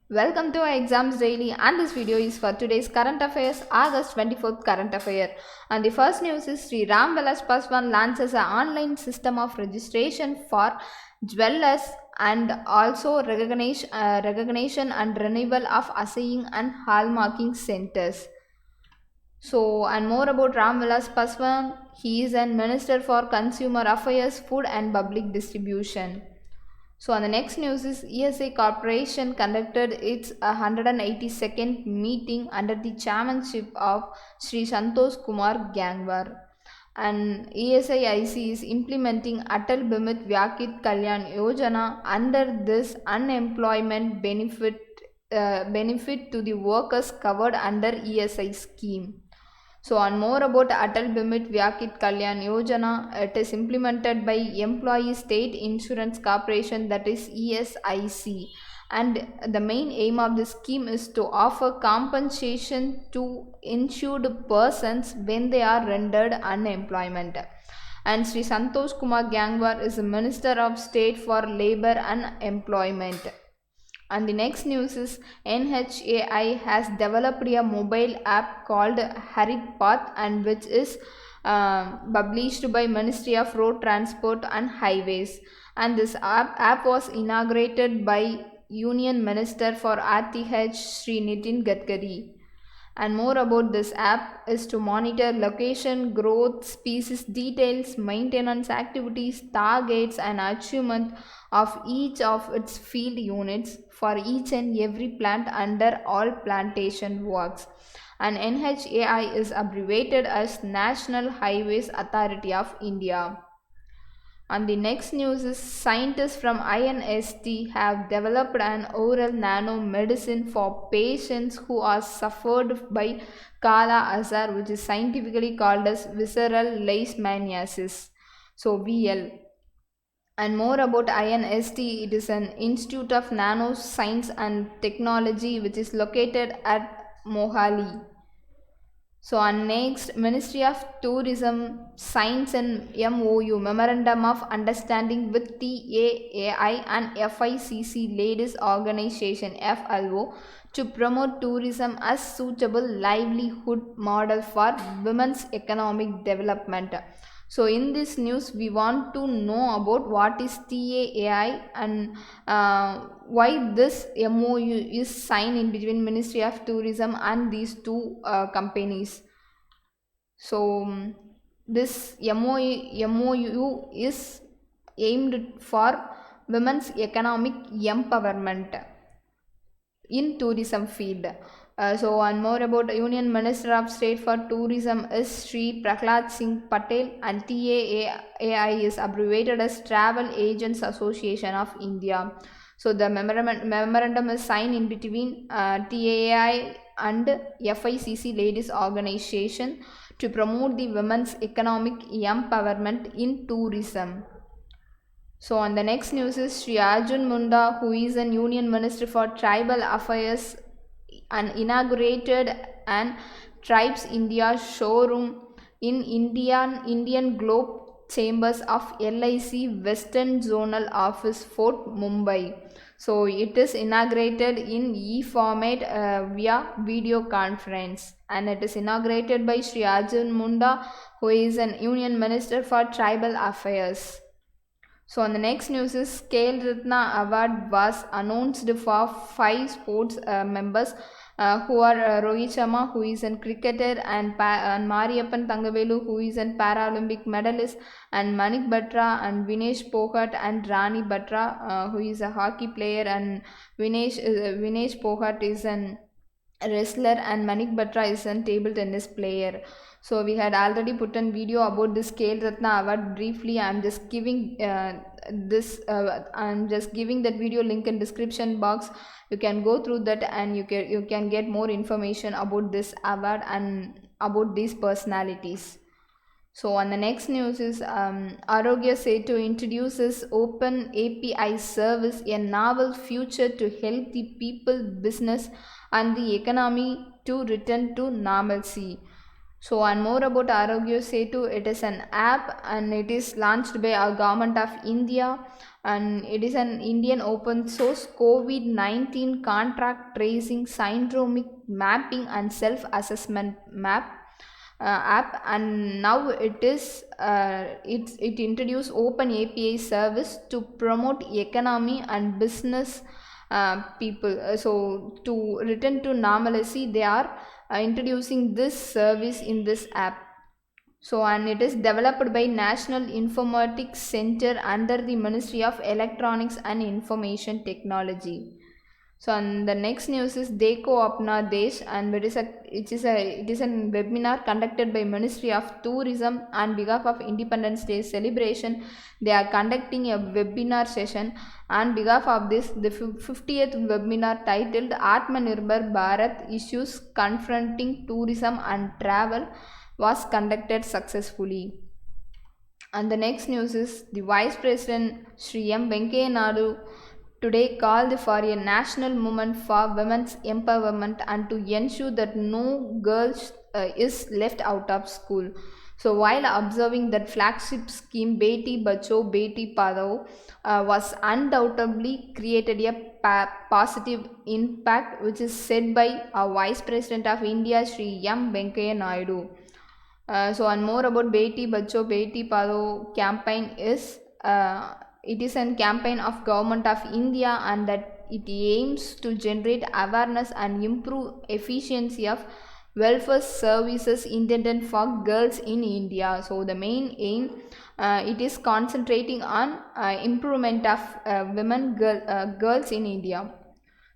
Welcome to our exams daily, and this video is for today's current affairs, August 24th current affair. And the first news is Sri Ram Vilas Paswan launches an online system of registration for dwellers and also recognition and renewal of assaying and hallmarking centers. And more about Ram Vilas Paswan. He is an Minister for Consumer Affairs, Food and Public Distribution. On the next news is ESIC Corporation conducted its 182nd meeting under the chairmanship of Sri Santosh Kumar Gangwar. And ESIC is implementing Atal Bimit Vyakit Kalyan Yojana. Under this unemployment benefit to the workers covered under ESI scheme. On more about Atal Bimit Vyakit Kalyan Yojana, it is implemented by Employee State Insurance Corporation, that is ESIC, and the main aim of the scheme is to offer compensation to insured persons when they are rendered unemployment. And Sri Santosh Kumar Gangwar is the Minister of State for Labour and Employment. And the next news is NHAI has developed a mobile app called Harit Path, and which is published by Ministry of Road Transport and Highways. And this app was inaugurated by Union Minister for RTH Sri Nitin Gadkari. And more about this app is to monitor location, growth, species details, maintenance activities, targets and achievement of each of its field units for each and every plant under all plantation works. And NHAI is abbreviated as National Highways Authority of India. And the next news is scientists from INST have developed an oral nano medicine for patients who are suffered by Kala Azar, which is scientifically called as visceral leishmaniasis, VL. And more about INST, it is an Institute of Nanoscience and Technology which is located at Mohali. And next, Ministry of Tourism, Science and MOU, Memorandum of Understanding with TAAI and FICC Ladies Organization FLO to promote tourism as suitable livelihood model for women's economic development. In this news, we want to know about what is TAAI and why this MOU is signed in between Ministry of Tourism and these two companies. This MOU is aimed for women's economic empowerment in tourism field. And more about Union Minister of State for Tourism is Sri Prahlad Singh Patel, and TAAI is abbreviated as Travel Agents Association of India. The memorandum is signed in between TAAI and FICC Ladies Organization to promote the women's economic empowerment in tourism. On the next news is Sri Arjun Munda, who is an Union Minister for Tribal Affairs, and inaugurated an Tribes India showroom in Indian Globe Chambers of LIC Western Zonal Office, Fort Mumbai. It is inaugurated in e-format via video conference, and it is inaugurated by Sri Arjun Munda, who is an Union Minister for Tribal Affairs. On the next news is Khel Ratna Award was announced for 5 sports members who are Rohit Sharma, who is a cricketer, and Mariyappan Thangavelu, who is a Paralympic medalist, and Manik Batra and Vinesh Poghat and Rani Batra, who is a hockey player, and Vinesh Poghat is an wrestler, and Manik Batra is a table tennis player. We had already put a video about this Khel Ratna Award briefly. I'm just giving that video link in description box. You can go through that and you can get more information about this award and about these personalities. On the next news is Aarogya Setu introduces Open API service, a novel future to help the people, business and the economy to return to normalcy. So, and more about Aarogya Setu, it is an app and it is launched by our government of India, and it is an Indian open source COVID-19 contract tracing, syndromic mapping and self-assessment app. And now it introduced open API service to promote economy and business people. So to return to normalcy, they are introducing this service in this app. So, and it is developed by National Informatics Center under the Ministry of Electronics and Information Technology. So, and the next news is Deko Apna Desh, and it is a webinar conducted by Ministry of Tourism on behalf of Independence Day celebration. They are conducting a webinar session on behalf of this. The 50th webinar titled Atmanirbhar Bharat Issues Confronting Tourism and Travel was conducted successfully. And the next news is the Vice President Sri M. Venkaiah Naidu today called for a national movement for women's empowerment and to ensure that no girl is left out of school. So while observing that flagship scheme Beti Bachao Beti Padhao was undoubtedly created a positive impact, which is said by our Vice President of India Sri M. Venkaiah Naidu. So, and more about Beti Bachao Beti Padhao campaign is it is a campaign of government of India, and that it aims to generate awareness and improve efficiency of welfare services intended for girls in India. So the main aim it is concentrating on improvement of girls in India.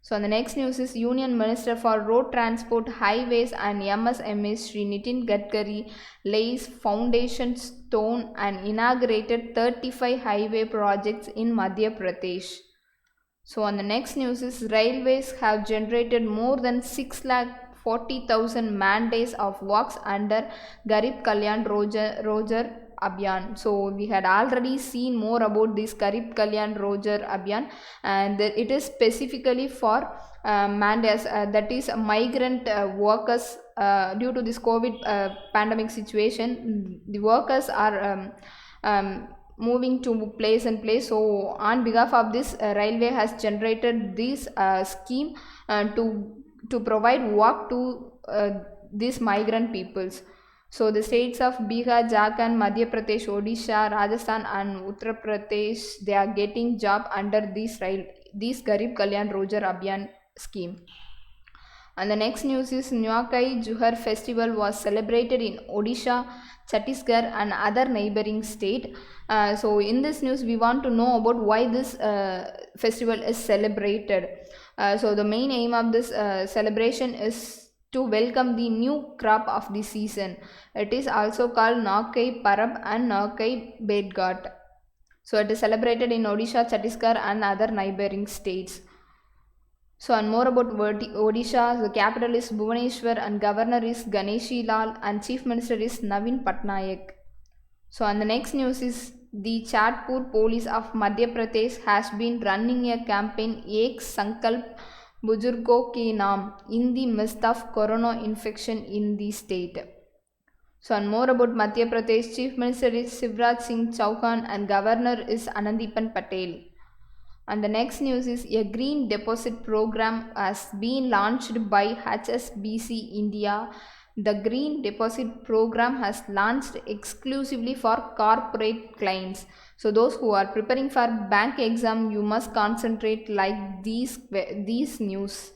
So the next news is Union Minister for Road Transport, Highways and MSME Sri Nitin Gadkari lays foundation stone and inaugurated 35 highway projects in Madhya Pradesh. So on the next news is railways have generated more than 6,40,000 man days of works under Garib Kalyan Roger Abhiyan. So we had already seen more about this Garib Kalyan Roger Abhiyan, and it is specifically for mandates, that is migrant workers. Due to this COVID pandemic situation, the workers are moving to place and place. So on behalf of this, railway has generated this scheme to provide work to these migrant peoples. So the states of Bihar, Jharkhand, Madhya Pradesh, Odisha, Rajasthan and Uttar Pradesh, they are getting job under this Garib Kalyan Roger Abhiyan scheme. And the next news is Nuakai Juhar festival was celebrated in Odisha, Chhattisgarh and other neighboring state. So in this news we want to know about why this festival is celebrated. So the main aim of this celebration is to welcome the new crop of the season. It is also called Nakai Parab and Nakai Bedghat. So it is celebrated in Odisha, Chhattisgarh and other neighboring states. So and more about Odisha, the capital is Bhubaneswar and governor is Ganeshi Lal and chief minister is Naveen Patnaik. So and the next news is the Chatpur police of Madhya Pradesh has been running a campaign Ek Sankalp Bujurgo ke naam in the midst of corona infection in the state. So and more about Madhya Pradesh, chief minister is Shivraj Singh Chauhan and governor is Anandipan Patel. And the next news is a green deposit program has been launched by HSBC India. The green deposit program has launched exclusively for corporate clients. So those who are preparing for bank exam, you must concentrate like these news.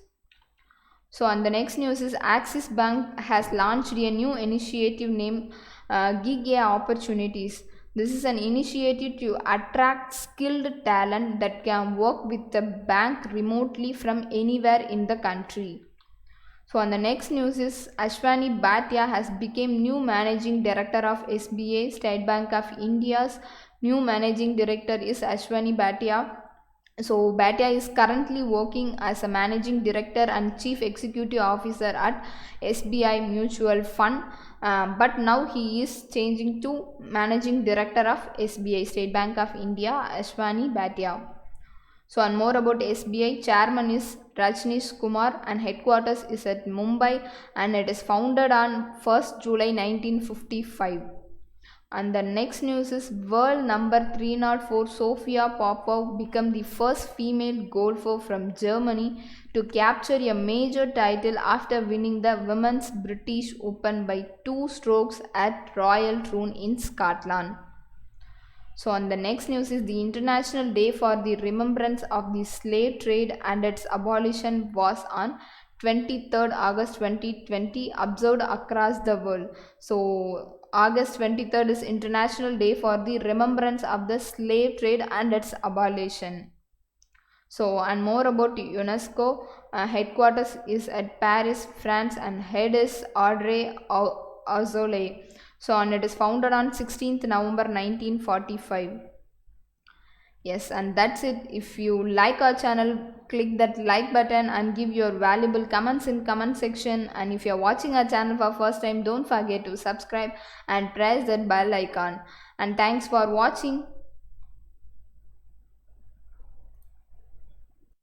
So and the next news is Axis Bank has launched a new initiative named Gig Opportunities. This is an initiative to attract skilled talent that can work with the bank remotely from anywhere in the country. So on the next news is Ashwani Bhatia has become new managing director of SBI, State Bank of India's new managing director is Ashwani Bhatia. So Bhatia is currently working as a managing director and chief executive officer at SBI Mutual Fund. But now he is changing to managing director of SBI, State Bank of India, Ashwani Bhatia. So, and more about SBI, chairman is Rajneesh Kumar and headquarters is at Mumbai, and it is founded on 1st July 1955. And the next news is world number 304 Sofia Popov became the first female golfer from Germany to capture a major title after winning the Women's British Open by 2 strokes at Royal Troon in Scotland. So, on the next news is the International Day for the Remembrance of the Slave Trade and its abolition was on 23rd August 2020, observed across the world. So, August 23rd is International Day for the Remembrance of the Slave Trade and its abolition. So, and more about UNESCO, headquarters is at Paris, France, and head is Audrey Azoulay. So, and it is founded on 16th November 1945. Yes, and that's it. If you like our channel, click that like button and give your valuable comments in comment section. And if you're watching our channel for first time, don't forget to subscribe and press that bell icon. And thanks for watching.